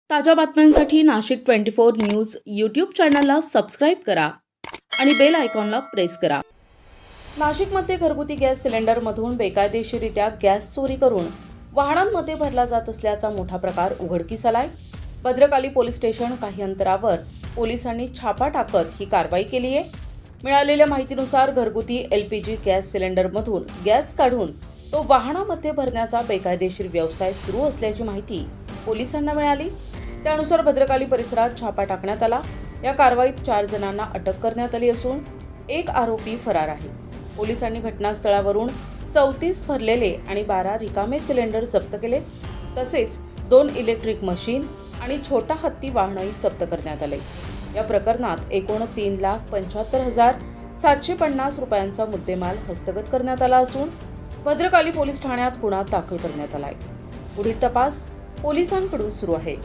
ताज्या बातम्यांसाठी Nashik 24 news YouTube चॅनलला सबस्क्राईब करा आणि बेल आयकॉनला प्रेस करा. नाशिकमध्ये घरगुती गॅस सिलेंडरमधून बेकायदेशीररित्या गॅस चोरी करून वाहनांमध्ये भरला जात असल्याचा मोठा प्रकार उघडकीस आलाय. भद्रकाली पोलीस स्टेशन काही अंतरावर पोलिसांनी छापा टाकत ही कारवाई केली आहे. मिळालेल्या माहितीनुसार घरगुती LPG गॅस सिलेंडरमधून गॅस काढून तो वाहनामध्ये भरण्याचा बेकायदेशीर व्यवसाय सुरू असल्याची माहिती पोलिसांना मिळाली. त्यानुसार भद्रकाली परिसरात छापा टाकण्यात आला. या कारवाईत 4 जणांना अटक करण्यात आली असून एक आरोपी फरार आहे. पोलिसांनी घटनास्थळावरून 34 भरलेले आणि 12 रिकामे सिलेंडर जप्त केले. तसेच 2 इलेक्ट्रिक मशीन आणि छोटा हत्ती वाहनही जप्त करण्यात आले. या प्रकरणात एकूण 3,75,750 रुपयांचा मुद्देमाल हस्तगत करण्यात आला असून भद्रकाली पोलीस ठाण्यात गुन्हा दाखल करण्यात आलाय. पुढील तपास पोलिसांकडून सुरू आहे.